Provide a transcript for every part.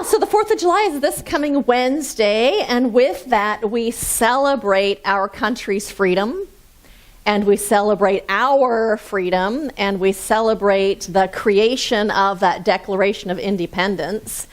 So the 4th of July is this coming Wednesday, and with that we celebrate our country's freedom, and we celebrate our freedom, and we celebrate the creation of that Declaration of Independence.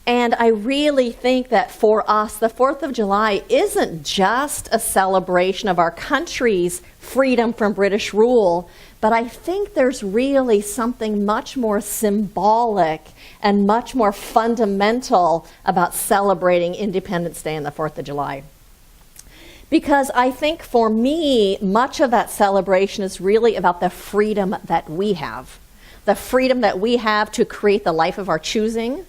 And I really think that for us, the 4th of July isn't just a celebration of our country's freedom from British rule, but I think there's really something much more symbolic and much more fundamental about celebrating Independence Day and the 4th of July. Because I think for me, much of that celebration is really about the freedom that we have. The freedom that we have to create the life of our choosing.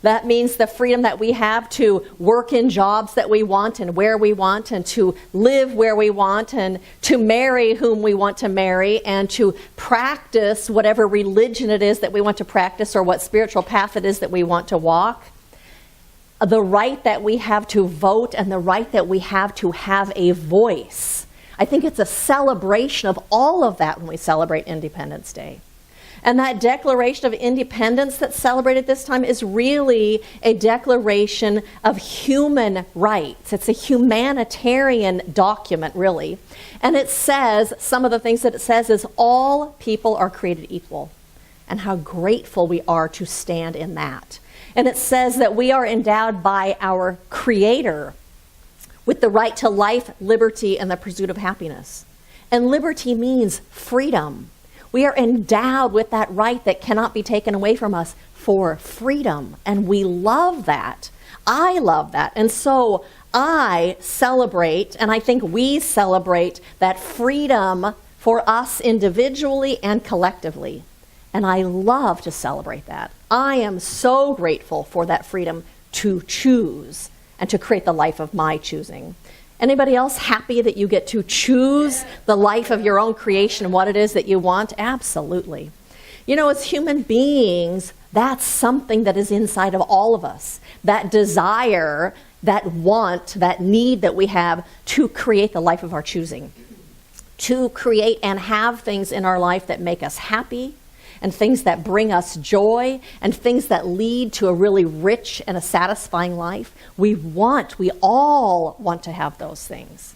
That means the freedom that we have to work in jobs that we want and where we want, and to live where we want, and to marry whom we want to marry, and to practice whatever religion it is that we want to practice or what spiritual path it is that we want to walk. The right that we have to vote and the right that we have to have a voice. I think it's a celebration of all of that when we celebrate Independence Day. And that Declaration of Independence that's celebrated this time is really a declaration of human rights. It's a humanitarian document, really. And it says, some of the things that it says is all people are created equal, and how grateful we are to stand in that. And it says that we are endowed by our Creator with the right to life, liberty, and the pursuit of happiness. And liberty means freedom. We are endowed with that right that cannot be taken away from us for freedom. And we love that. I love that. And so I celebrate, and I think we celebrate that freedom for us individually and collectively. And I love to celebrate that. I am so grateful for that freedom to choose and to create the life of my choosing. Anybody else happy that you get to choose the life of your own creation and what it is that you want? Absolutely. You know, as human beings, that's something that is inside of all of us. That desire, that want, that need that we have to create the life of our choosing. To create and have things in our life that make us happy, and things that bring us joy, and things that lead to a really rich and a satisfying life. We all want to have those things.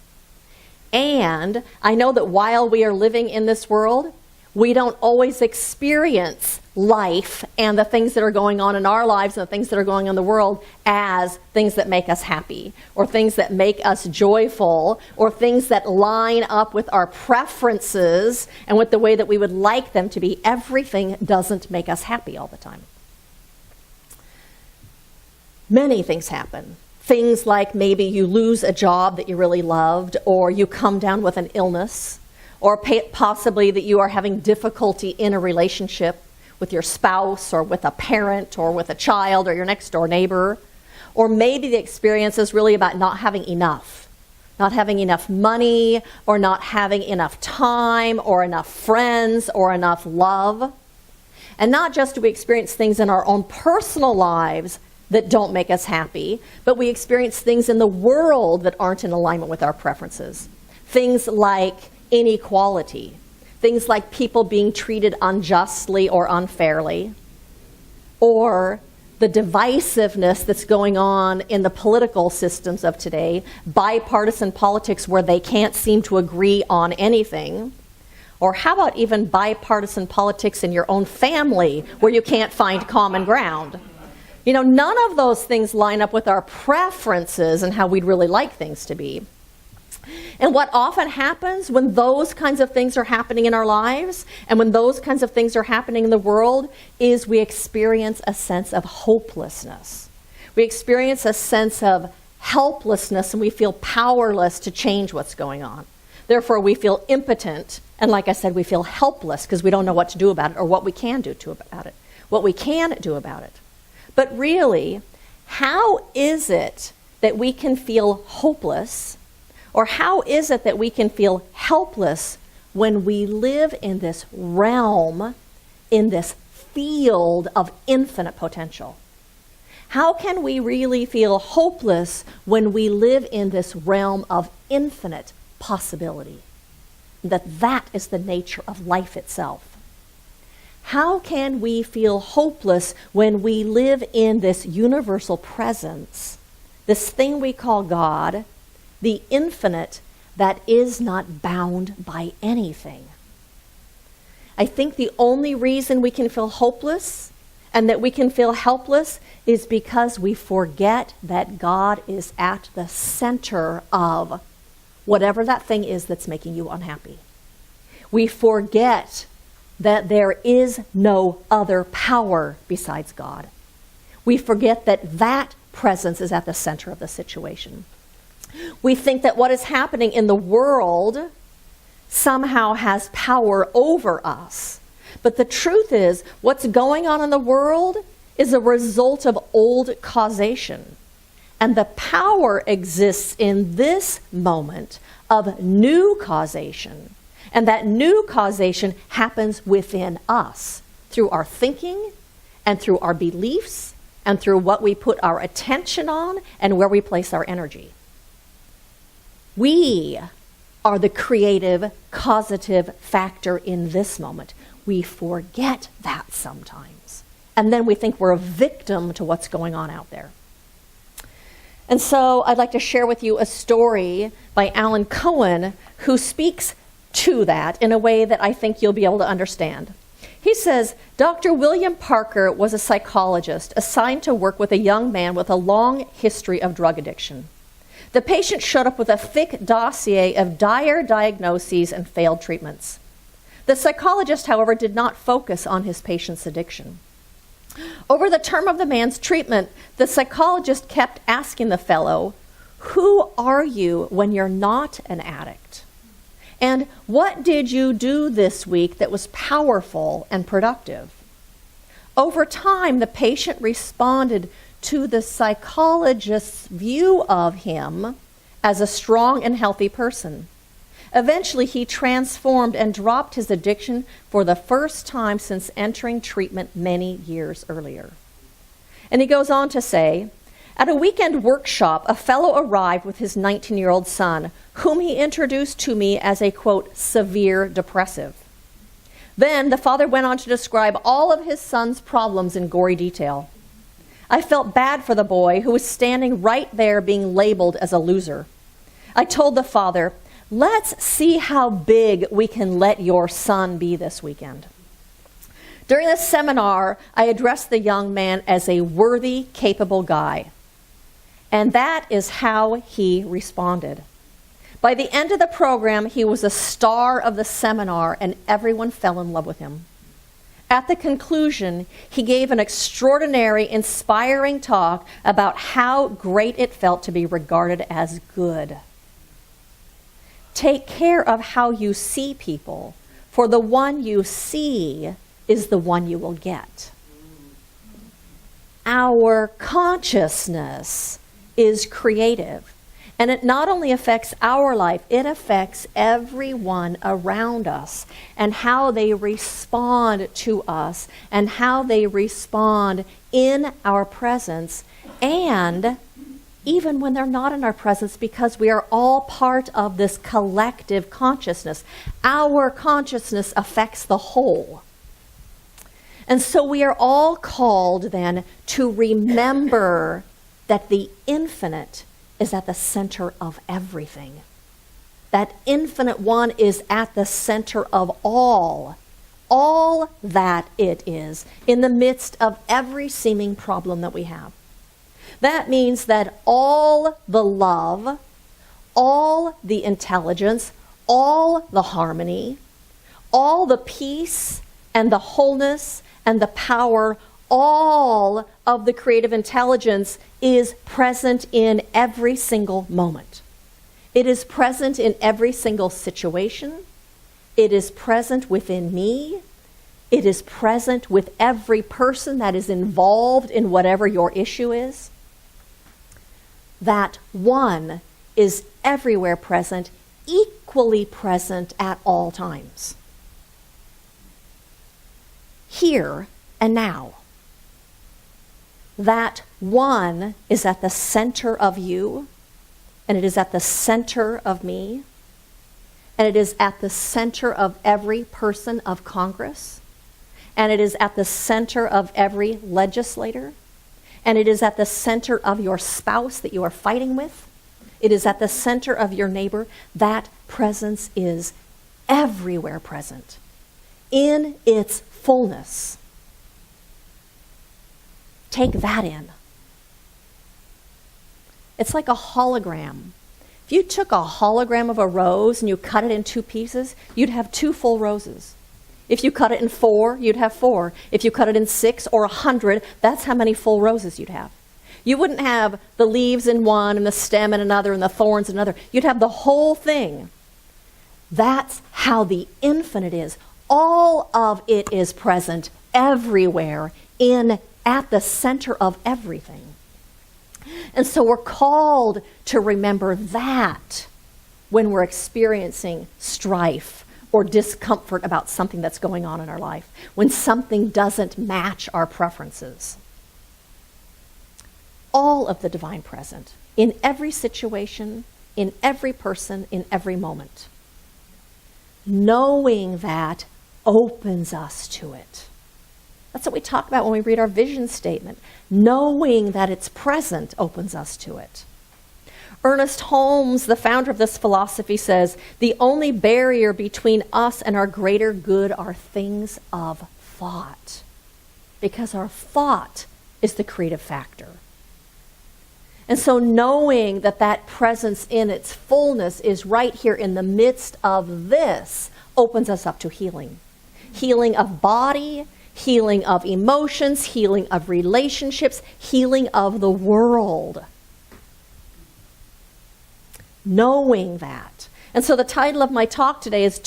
And I know that while we are living in this world, we don't always experience life and the things that are going on in our lives and the things that are going on in the world as things that make us happy, or things that make us joyful, or things that line up with our preferences and with the way that we would like them to be. Everything doesn't make us happy all the time. Many things happen. Things like maybe you lose a job that you really loved, or you come down with an illness, or possibly that you are having difficulty in a relationship with your spouse, or with a parent, or with a child, or your next door neighbor. Or maybe the experience is really about not having enough. Not having enough money, or not having enough time, or enough friends, or enough love. And not just do we experience things in our own personal lives that don't make us happy, but we experience things in the world that aren't in alignment with our preferences. Things like inequality, things like people being treated unjustly or unfairly, or the divisiveness that's going on in the political systems of today, bipartisan politics where they can't seem to agree on anything. Or how about even bipartisan politics in your own family where you can't find common ground? You know, none of those things line up with our preferences and how we'd really like things to be. And what often happens when those kinds of things are happening in our lives, and when those kinds of things are happening in the world, is we experience a sense of hopelessness. We experience a sense of helplessness, and we feel powerless to change what's going on. Therefore, we feel impotent, and like I said, we feel helpless because we don't know what to do about it or what we can do about it. What we can do about it. But really, how is it that we can feel hopeless? Or how is it that we can feel helpless when we live in this realm, in this field of infinite potential? How can we really feel hopeless when we live in this realm of infinite possibility? That is the nature of life itself. How can we feel hopeless when we live in this universal presence, this thing we call God, the infinite that is not bound by anything? I think the only reason we can feel hopeless and that we can feel helpless is because we forget that God is at the center of whatever that thing is that's making you unhappy. We forget that there is no other power besides God. We forget that that presence is at the center of the situation. We think that what is happening in the world somehow has power over us. But the truth is, what's going on in the world is a result of old causation. And the power exists in this moment of new causation. And that new causation happens within us through our thinking and through our beliefs and through what we put our attention on and where we place our energy. We are the creative, causative factor in this moment. We forget that sometimes. And then we think we're a victim to what's going on out there. And so I'd like to share with you a story by Alan Cohen who speaks to that in a way that I think you'll be able to understand. He says, Dr. William Parker was a psychologist assigned to work with a young man with a long history of drug addiction. The patient showed up with a thick dossier of dire diagnoses and failed treatments. The psychologist, however, did not focus on his patient's addiction. Over the term of the man's treatment, the psychologist kept asking the fellow, "Who are you when you're not an addict? And what did you do this week that was powerful and productive?" Over time, the patient responded to the psychologist's view of him as a strong and healthy person. Eventually, he transformed and dropped his addiction for the first time since entering treatment many years earlier. And he goes on to say, at a weekend workshop, a fellow arrived with his 19-year-old son, whom he introduced to me as a, quote, severe depressive. Then the father went on to describe all of his son's problems in gory detail. I felt bad for the boy who was standing right there being labeled as a loser. I told the father, let's see how big we can let your son be this weekend. During the seminar, I addressed the young man as a worthy, capable guy. And that is how he responded. By the end of the program, he was a star of the seminar and everyone fell in love with him. At the conclusion, he gave an extraordinary, inspiring talk about how great it felt to be regarded as good. Take care of how you see people, for the one you see is the one you will get. Our consciousness is creative, and it not only affects our life, it affects everyone around us and how they respond to us and how they respond in our presence and even when they're not in our presence, because we are all part of this collective consciousness. Our consciousness affects the whole. And so we are all called then to remember that the infinite is at the center of everything. That infinite one is at the center of all that it is, in the midst of every seeming problem that we have. That means that all the love, all the intelligence, all the harmony, all the peace and the wholeness and the power, all of the creative intelligence is present in every single moment. It is present in every single situation. It is present within me. It is present with every person that is involved in whatever your issue is. That one is everywhere present, equally present at all times. Here and now. That one is at the center of you, and it is at the center of me, and it is at the center of every person of Congress, and it is at the center of every legislator, and it is at the center of your spouse that you are fighting with. It is at the center of your neighbor. That presence is everywhere present in its fullness. Take that in. It's like a hologram. If you took a hologram of a rose and you cut it in 2 pieces, you'd have 2 full roses. If you cut it in 4, you'd have 4. If you cut it in 6 or 100, that's how many full roses you'd have. You wouldn't have the leaves in one and the stem in another and the thorns in another. You'd have the whole thing. That's how the infinite is. All of it is present everywhere at the center of everything. And so we're called to remember that when we're experiencing strife or discomfort about something that's going on in our life, when something doesn't match our preferences. All of the divine present, in every situation, in every person, in every moment. Knowing that opens us to it. That's what we talk about when we read our vision statement. Knowing that it's present opens us to it. Ernest Holmes, the founder of this philosophy, says, the only barrier between us and our greater good are things of thought. Because our thought is the creative factor. And so knowing that that presence in its fullness is right here in the midst of this opens us up to healing. Healing of body, healing of emotions, healing of relationships, healing of the world. Knowing that. And so the title of my talk today is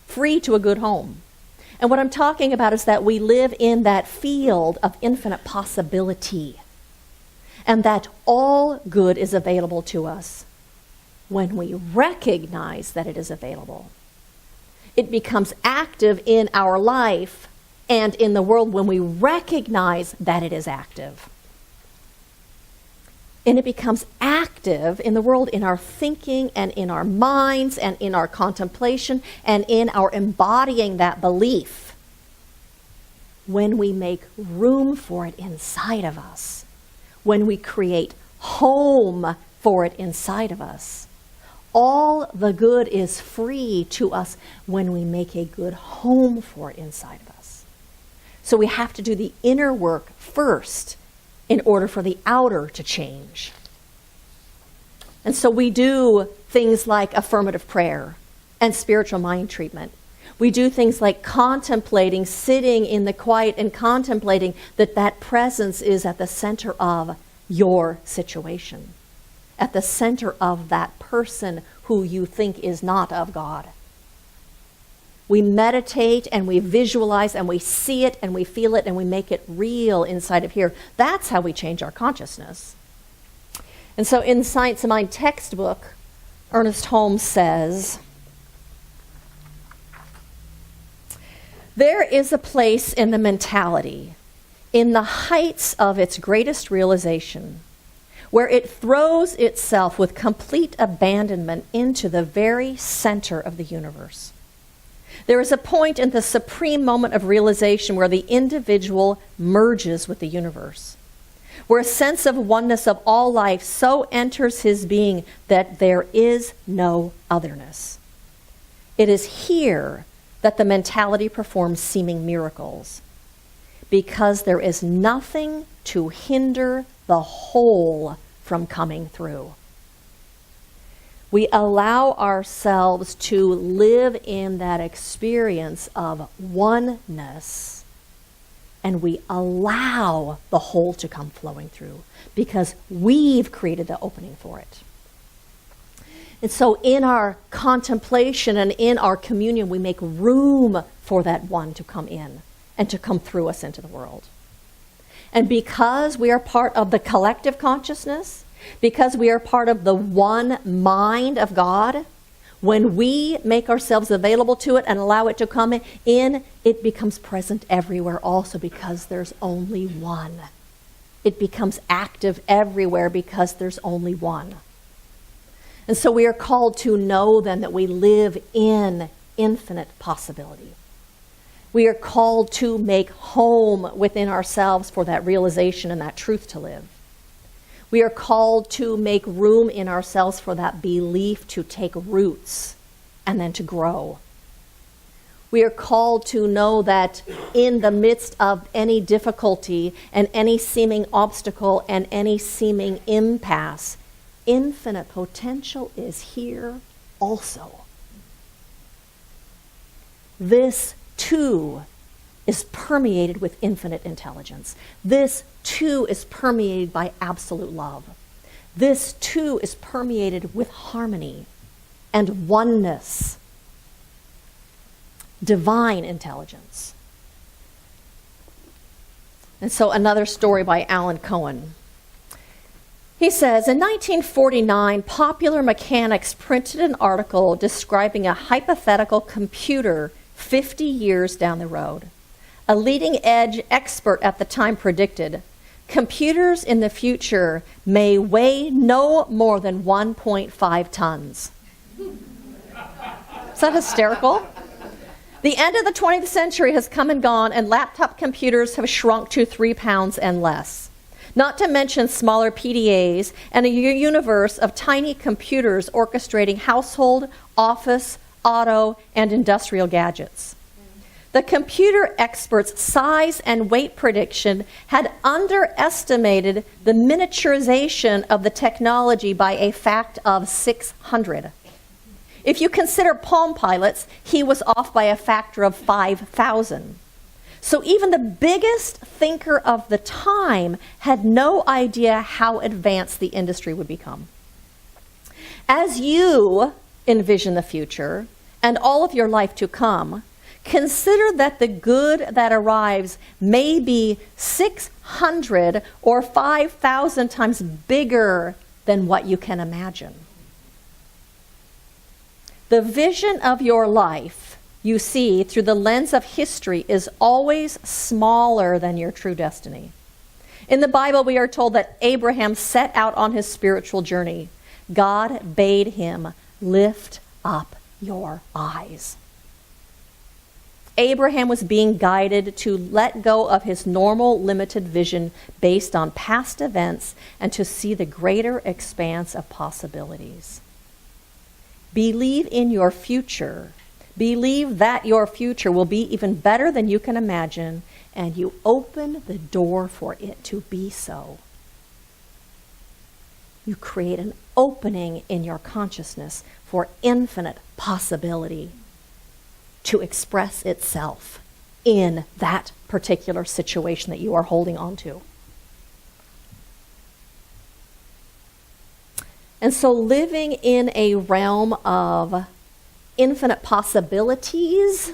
Free to a Good Home. And what I'm talking about is that we live in that field of infinite possibility. And that all good is available to us when we recognize that it is available. It becomes active in our life and in the world when we recognize that it is active. And it becomes active in the world in our thinking and in our minds and in our contemplation and in our embodying that belief when we make room for it inside of us, when we create home for it inside of us. All the good is free to us when we make a good home for it inside of us. So we have to do the inner work first in order for the outer to change. And so we do things like affirmative prayer and spiritual mind treatment. We do things like contemplating, sitting in the quiet and contemplating that presence is at the center of your situation, at the center of that person who you think is not of God. We meditate and we visualize and we see it and we feel it and we make it real inside of here. That's how we change our consciousness. And so in the Science of Mind textbook, Ernest Holmes says, there is a place in the mentality, in the heights of its greatest realization, where it throws itself with complete abandonment into the very center of the universe. There is a point in the supreme moment of realization where the individual merges with the universe, where a sense of oneness of all life so enters his being that there is no otherness. It is here that the mentality performs seeming miracles, because there is nothing to hinder the whole from coming through. We allow ourselves to live in that experience of oneness, and we allow the whole to come flowing through because we've created the opening for it. And so in our contemplation and in our communion, we make room for that one to come in and to come through us into the world. And because we are part of the collective consciousness, because we are part of the one mind of God, when we make ourselves available to it and allow it to come in, it becomes present everywhere also because there's only one. It becomes active everywhere because there's only one. And so we are called to know then that we live in infinite possibility. We are called to make home within ourselves for that realization and that truth to live. We are called to make room in ourselves for that belief to take roots and then to grow. We are called to know that in the midst of any difficulty and any seeming obstacle and any seeming impasse, infinite potential is here also. This too is permeated with infinite intelligence. This too is permeated by absolute love. This too is permeated with harmony and oneness. Divine intelligence. And so another story by Alan Cohen. He says, in 1949, Popular Mechanics printed an article describing a hypothetical computer 50 years down the road. A leading-edge expert at the time predicted, computers in the future may weigh no more than 1.5 tons. Is that hysterical? The end of the 20th century has come and gone, and laptop computers have shrunk to 3 pounds and less. Not to mention smaller PDAs and a universe of tiny computers orchestrating household, office, auto, and industrial gadgets. The computer experts' size and weight prediction had underestimated the miniaturization of the technology by a fact of 600. If you consider Palm Pilots, he was off by a factor of 5,000. So even the biggest thinker of the time had no idea how advanced the industry would become. As you envision the future and all of your life to come, consider that the good that arrives may be 600 or 5,000 times bigger than what you can imagine. The vision of your life you see through the lens of history is always smaller than your true destiny. In the Bible, we are told that Abraham set out on his spiritual journey. God bade him, lift up your eyes. Abraham was being guided to let go of his normal limited vision based on past events and to see the greater expanse of possibilities. Believe in your future. Believe that your future will be even better than you can imagine, and you open the door for it to be so. You create an opening in your consciousness for infinite possibility to express itself in that particular situation that you are holding on to. And so living in a realm of infinite possibilities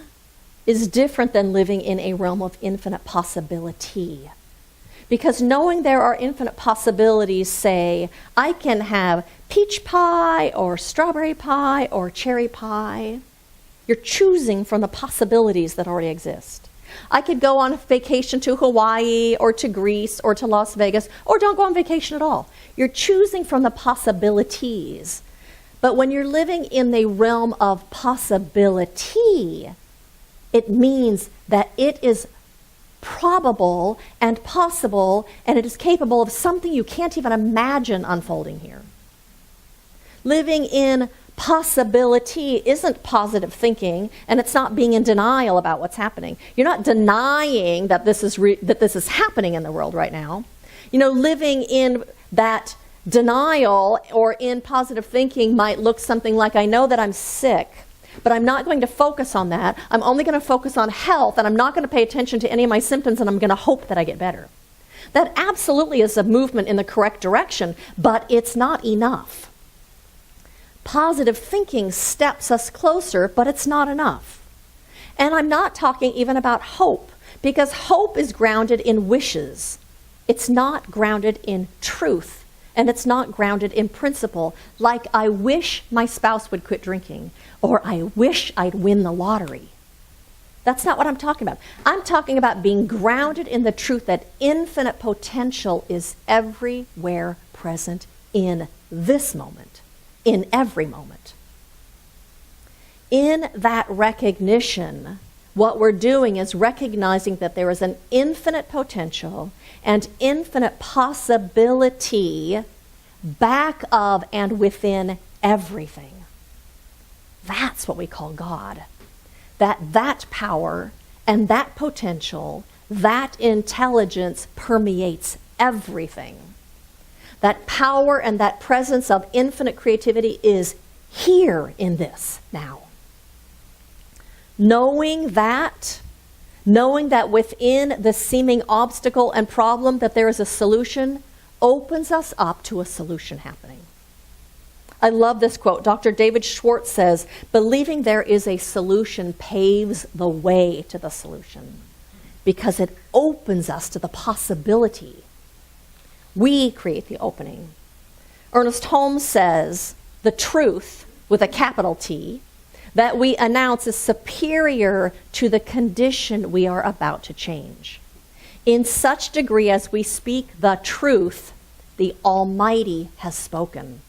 is different than living in a realm of infinite possibility. Because knowing there are infinite possibilities, say, I can have peach pie or strawberry pie or cherry pie. You're choosing from the possibilities that already exist. I could go on vacation to Hawaii or to Greece or to Las Vegas, or don't go on vacation at all. You're choosing from the possibilities. But when you're living in the realm of possibility, it means that it is probable and possible, and it is capable of something you can't even imagine unfolding here. Living in possibility isn't positive thinking, and it's not being in denial about what's happening. You're not denying that this is happening in the world right now. You know, living in that denial or in positive thinking might look something like, I know that I'm sick, but I'm not going to focus on that. I'm only going to focus on health, and I'm not going to pay attention to any of my symptoms, and I'm going to hope that I get better. That absolutely is a movement in the correct direction, but it's not enough. Positive thinking steps us closer, but it's not enough. And I'm not talking even about hope, because hope is grounded in wishes. It's not grounded in truth, and it's not grounded in principle, like I wish my spouse would quit drinking, or I wish I'd win the lottery. That's not what I'm talking about. I'm talking about being grounded in the truth that infinite potential is everywhere present in this moment. In every moment. In that recognition, What we're doing is recognizing that there is an infinite potential and infinite possibility back of and within everything. That's what we call God. That power and that potential, that intelligence permeates everything. That power and that presence of infinite creativity is here in this now. Knowing that within the seeming obstacle and problem that there is a solution opens us up to a solution happening. I love this quote. Dr. David Schwartz says, "Believing there is a solution paves the way to the solution because it opens us to the possibility. We create the opening." Ernest Holmes says, "The truth, with a capital T, that we announce is superior to the condition we are about to change. In such degree as we speak the truth, the Almighty has spoken.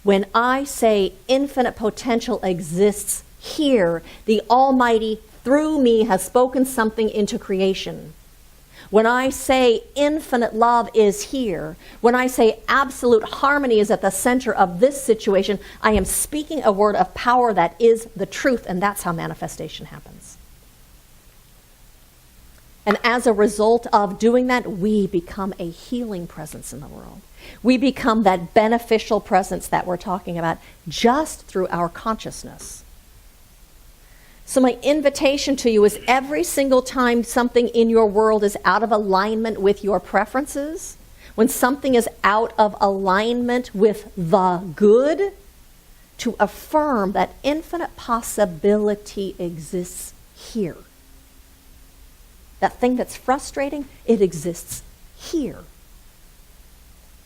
When I say infinite potential exists here, the Almighty through me has spoken something into creation. When I say infinite love is here, when I say absolute harmony is at the center of this situation, I am speaking a word of power that is the truth, and that's how manifestation happens." And as a result of doing that, we become a healing presence in the world. We become that beneficial presence that we're talking about just through our consciousness. So my invitation to you is every single time something in your world is out of alignment with your preferences, when something is out of alignment with the good, to affirm that infinite possibility exists here. That thing that's frustrating, it exists here.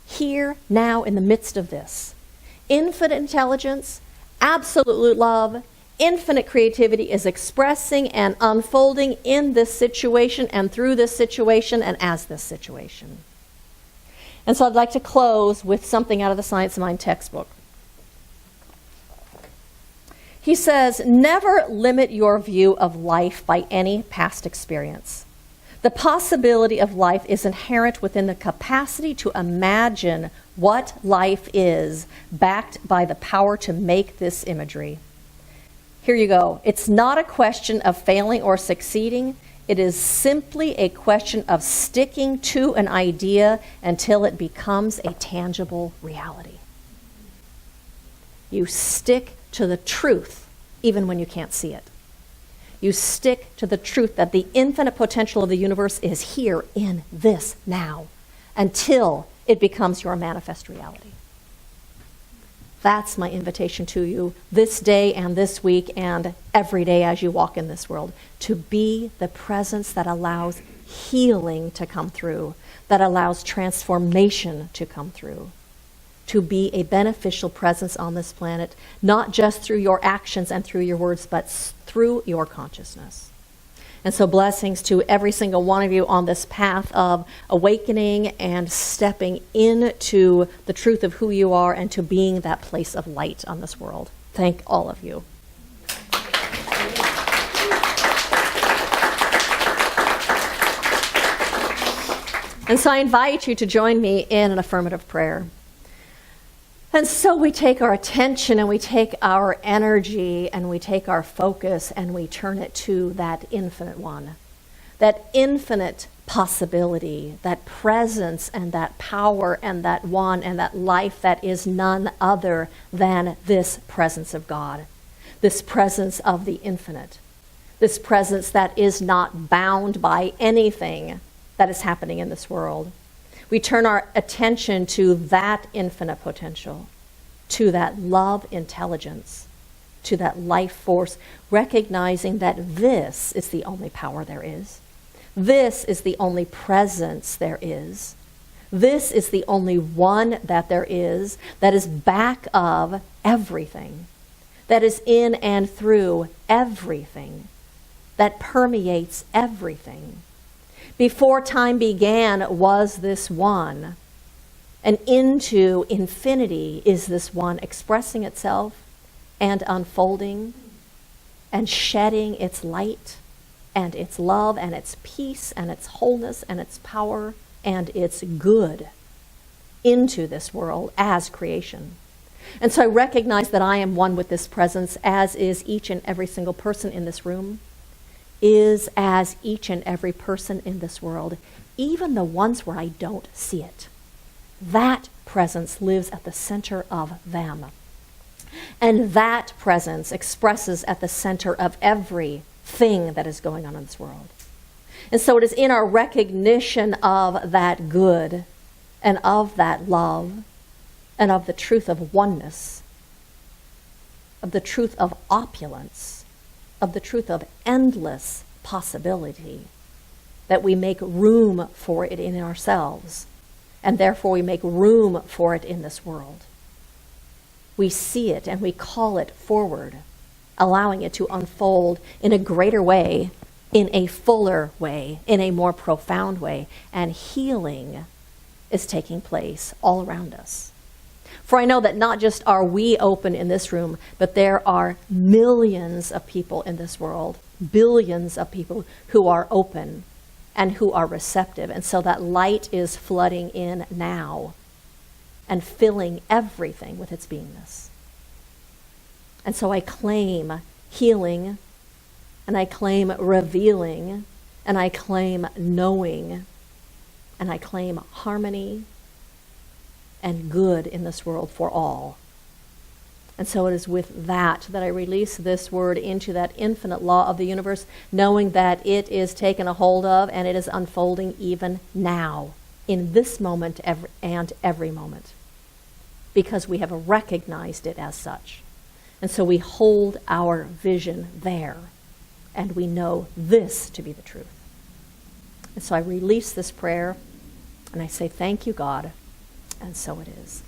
Here, now, in the midst of this. Infinite intelligence, absolute love, infinite creativity is expressing and unfolding in this situation and through this situation and as this situation. And so I'd like to close with something out of the Science of Mind textbook. He says, "Never limit your view of life by any past experience. The possibility of life is inherent within the capacity to imagine what life is, backed by the power to make this imagery." Here you go. It's not a question of failing or succeeding. It is simply a question of sticking to an idea until it becomes a tangible reality. You stick to the truth even when you can't see it. You stick to the truth that the infinite potential of the universe is here in this now until it becomes your manifest reality. That's my invitation to you this day and this week and every day as you walk in this world, to be the presence that allows healing to come through, that allows transformation to come through, to be a beneficial presence on this planet, not just through your actions and through your words, but through your consciousness. And so blessings to every single one of you on this path of awakening and stepping into the truth of who you are and to being that place of light on this world. Thank all of you. And so I invite you to join me in an affirmative prayer. And so we take our attention and we take our energy and we take our focus and we turn it to that infinite one, that infinite possibility, that presence and that power and that one and that life that is none other than this presence of God, this presence of the infinite, this presence that is not bound by anything that is happening in this world. We turn our attention to that infinite potential, to that love intelligence, to that life force, recognizing that this is the only power there is. This is the only presence there is. This is the only one that there is, that is back of everything, that is in and through everything, that permeates everything. Before time began was this one, and into infinity is this one expressing itself and unfolding and shedding its light and its love and its peace and its wholeness and its power and its good into this world as creation. And so I recognize that I am one with this presence, as is each and every single person in this room, is as each and every person in this world, even the ones where I don't see it. That presence lives at the center of them. And that presence expresses at the center of everything that is going on in this world. And so it is in our recognition of that good and of that love and of the truth of oneness, of the truth of opulence, of the truth of endless possibility, that we make room for it in ourselves, and therefore we make room for it in this world. We see it and we call it forward, allowing it to unfold in a greater way, in a fuller way, in a more profound way, and healing is taking place all around us. For I know that not just are we open in this room, but there are millions of people in this world, billions of people who are open and who are receptive. And so that light is flooding in now and filling everything with its beingness. And so I claim healing, and I claim revealing, and I claim knowing, and I claim harmony and good in this world for all. And so it is with that I release this word into that infinite law of the universe, knowing that it is taken a hold of and it is unfolding even now, in this moment and every moment, because we have recognized it as such. And so we hold our vision there, and we know this to be the truth. And so I release this prayer, and I say, thank you, God. And so it is.